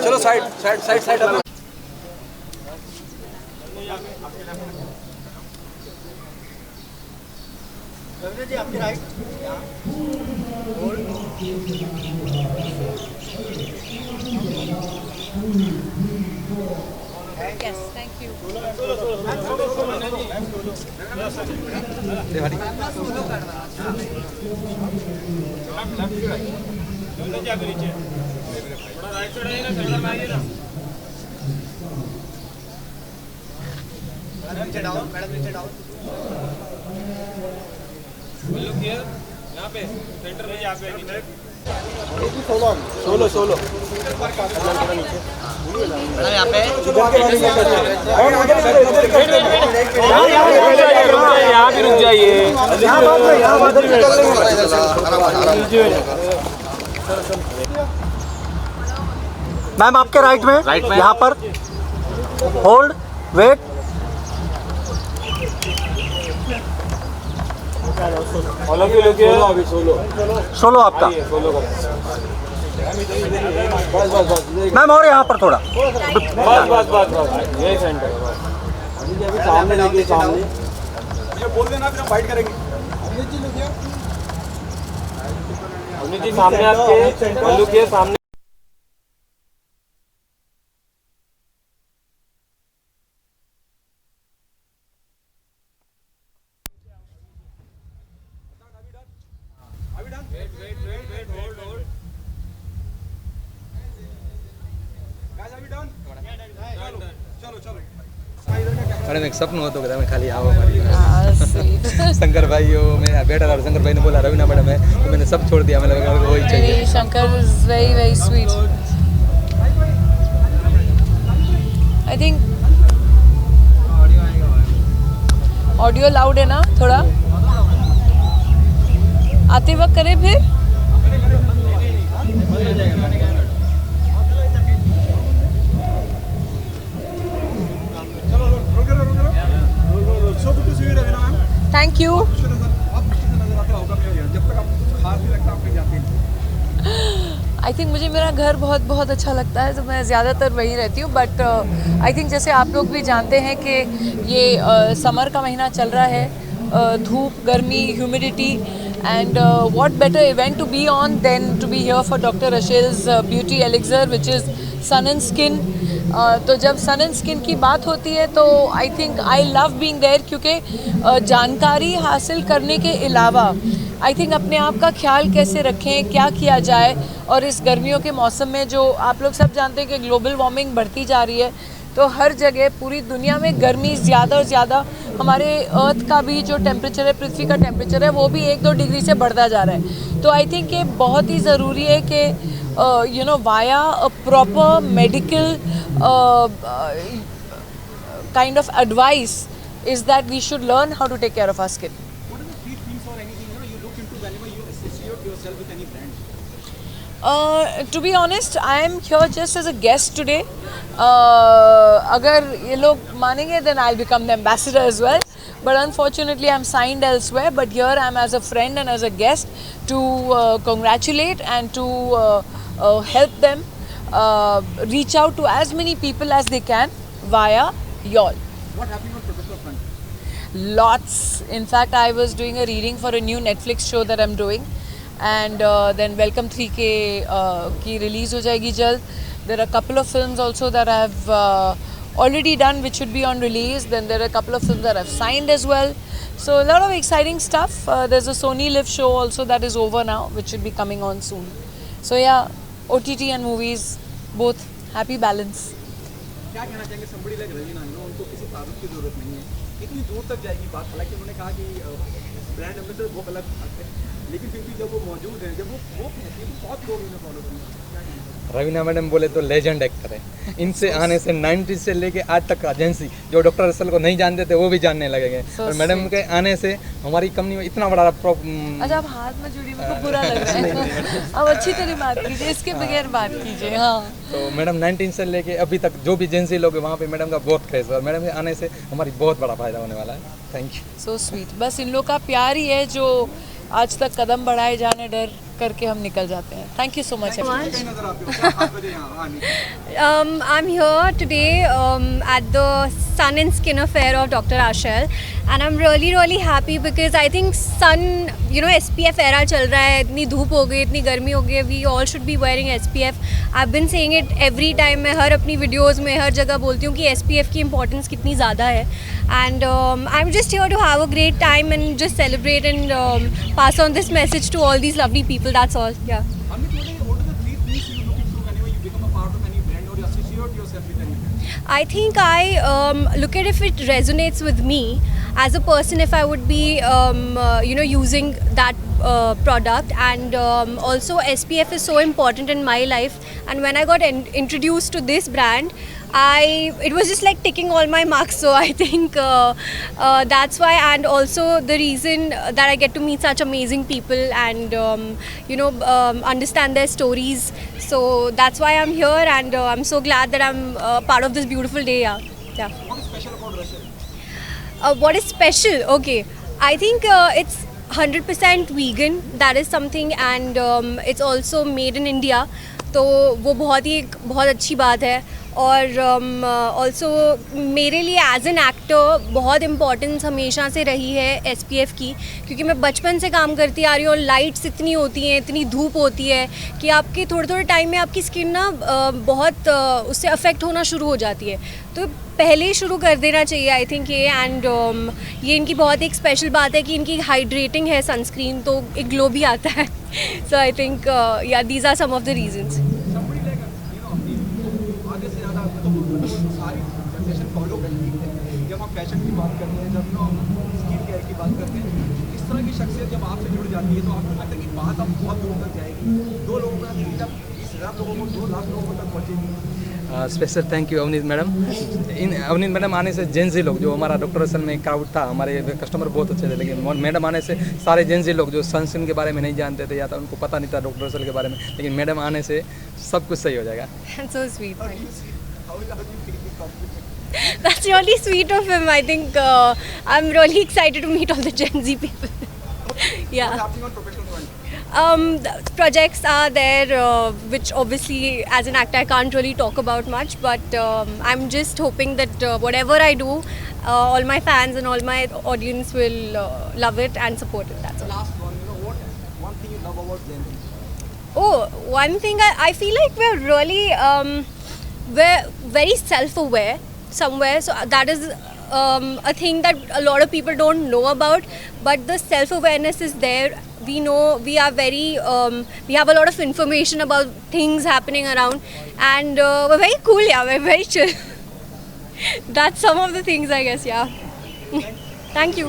चलो side side side side जी आपकी right Yes, thank you. नीचे डाउन मैडम नीचे डाउन यहाँ पे सेंटर में यहाँ पे सोलो सोलो मैडम यहाँ पे यहाँ भी रुक जाइए मैम आपके राइट में यहाँ पर होल्ड वेट सोलो आपका मैम और यहाँ पर थोड़ा ये सेंटर सामने देखिए सामने बोल देना फिर हम फाइट करेंगे अमित जी सामने आपके लुकिए सामने मैडम एक सपन हो तो मैं खाली आओ शंकर भाई हो मैं बेटा था शंकर भाई ने बोला रवीना मैडम है तो मैंने सब छोड़ दिया मतलब वही चाहिए Shankar is very very sweet. I think audio loud है ना थोड़ा आते वक्त करें फिर थैंक यू आई थिंक मुझे मेरा घर बहुत बहुत अच्छा लगता है तो मैं ज़्यादातर वहीं रहती हूँ बट आई थिंक जैसे आप लोग भी जानते हैं कि ये समर का महीना चल रहा है धूप गर्मी humidity and what better event to be on than to be here for Dr. Rashel's beauty elixir which is sun and skin. तो जब सन एंड स्किन की बात होती है तो I think I love being there क्योंकि जानकारी हासिल करने के अलावा आई थिंक अपने आप का ख्याल कैसे रखें क्या किया जाए और इस गर्मियों के मौसम में जो आप लोग सब जानते हैं कि ग्लोबल वार्मिंग बढ़ती जा रही है तो हर जगह पूरी दुनिया में गर्मी ज़्यादा और ज़्यादा हमारे अर्थ का भी जो टेम्परेचर है पृथ्वी का टेम्परेचर है वो भी 1-2 डिग्री से बढ़ता जा रहा है तो आई थिंक ये बहुत ही ज़रूरी है कि you know via a proper medical kind of advice is that we should learn how to take care of our skin. What are the 3 things or anything you look into whenever you associate yourself with any brand? To be honest, I am here just as a guest today. अगर ये लोग मानेंगे then I'll become the ambassador as well. But unfortunately, I'm signed elsewhere. But here I'm as a friend and as a guest to congratulate and to help them reach out to as many people as they can via y'all. What happened on professional front? Lots. In fact, I was doing a reading for a new Netflix show that I'm doing. And then Welcome 3K की release हो जाएगी जल्द. There are a couple of films also that I have already done which should be on release. Then there are a couple of films that I've signed as well. So a lot of exciting stuff. There's a Sony Live show also that is over now which should be coming on soon. So yeah, OTT and movies both happy balance. क्या कहना चाहेंगे somebody like Raveena उनको किसी तारुफ की जरूरत नहीं है इतनी दूर तक जाएगी बात हालांकि उन्होंने कहा कि ब्रांड एम्बेसडर वो अलग बात है लेकिन फिर भी जब वो मौजूद हैं जब वो बहुत लोग उन्हें फॉलो करते हैं रवीना मैडम बोले तो लेजेंड एक्टर है इनसे आने से 90 से लेके आज तक का एजेंसी जो डॉक्टर रसल को नहीं जानते थे वो भी जानने लगेंगे और मैडम के आने से हमारी कंपनी में इतना बड़ा अच्छा आप हाथ में जुड़ी मेरे को बुरा लग रहा है अब अच्छी तरह बात कीजिए इसके बगैर बात कीजिए हाँ तो मैडम 19 से लेके अभी तक जो भी एजेंसी लोग हैं वहाँ पे मैडम का बहुत क्रेज है और मैडम के आने से हमारी बहुत बड़ा फायदा होने वाला है थैंक यू सो स्वीट बस इन लोग का प्यार ही है जो आज तक कदम बढ़ाए जाने डर करके हम निकल जाते हैं। Thank you so much. कहीं नजर आते हो क्या खास वजह यहाँ आने की? I'm here today at the Sun and Skin Affair of Dr. Ashal, and I'm really happy because I think sun, you know, SPF era चल रहा है, इतनी धूप हो गई, इतनी गर्मी हो गई, we all should be wearing SPF. I've been saying it every time, मैं हर अपनी वीडियोस में हर जगह बोलती हूँ कि SPF की इम्पोर्टेंस कितनी ज़्यादा है, and I'm just here to have a great time and just celebrate and pass on this message to all these lovely people. That's all. Yeah. Amit, what are the 3 things you looking for whenever you become a part of any brand or you associate yourself with any brand? I think I look at if it resonates with me as a person, if I would be using that product, and also SPF is so important in my life, and when I got introduced to this brand, it was just like ticking all my marks. So I think that's why, and also the reason that I get to meet such amazing people and understand their stories. So that's why I'm here, and I'm so glad that I'm part of this beautiful day. Yeah. What is special about Russia? What is special? Okay, I think it's 100% vegan. That is something, and it's also made in India. तो वो बहुत अच्छी बात है, और also मेरे लिए as an actor बहुत इम्पॉर्टेंस हमेशा से रही है SPF की, क्योंकि मैं बचपन से काम करती आ रही हूँ और लाइट्स इतनी होती हैं, इतनी धूप होती है कि आपके थोड़े टाइम में आपकी स्किन ना बहुत उससे अफेक्ट होना शुरू हो जाती है, तो पहले ही शुरू कर देना चाहिए आई थिंक ये। एंड ये इनकी बहुत एक स्पेशल बात है कि इनकी हाइड्रेटिंग है सनस्क्रीन, तो एक ग्लो भी आता है। So I think yeah these are some of the reasons. Somebody like अपनी आधे से ज़्यादा तो सारी जनरेशन फॉलो करती है। जब हम फैशन की बात करते हैं, जब स्किन केयर की बात करते हैं, इस तरह की शख्सियत जब आपसे जुड़ जाती है तो आपको लगता है कि बात अब बहुत दूर तक जाएगी, 2 लोगों का जब 20,000 लोगों को 2 लाख लोगों तक पहुँचेगी। Special thank you Avneet madam. Avneet madam आने से जेंजी लोग, जो हमारा डॉक्टर असल में क्राउड था, हमारे कस्टमर बहुत अच्छे थे, लेकिन मैडम आने से सारे जेंजी लोग जो सनस्क्रीन के बारे में नहीं जानते थे या तो उनको पता नहीं था डॉक्टर असल के बारे में, लेकिन मैडम आने से सब कुछ सही हो जाएगा। So sweet. How do you feel the compliment? That's really sweet of him. I think I'm really excited to meet all the Gen Z people. Yeah. What's happening on professional front? The projects are there, which obviously as an actor I can't really talk about much, but I'm just hoping that whatever I do, all my fans and all my audience will love it and support it. That's all. Last one, what one thing you love about Gen Z? Oh, one thing I feel like we're really we're very self-aware somewhere, so that is a thing that a lot of people don't know about, but the self-awareness is there. We know we are very we have a lot of information about things happening around, and we're very cool. Yeah, we're very chill. That's some of the things, I guess. Yeah. Thank you.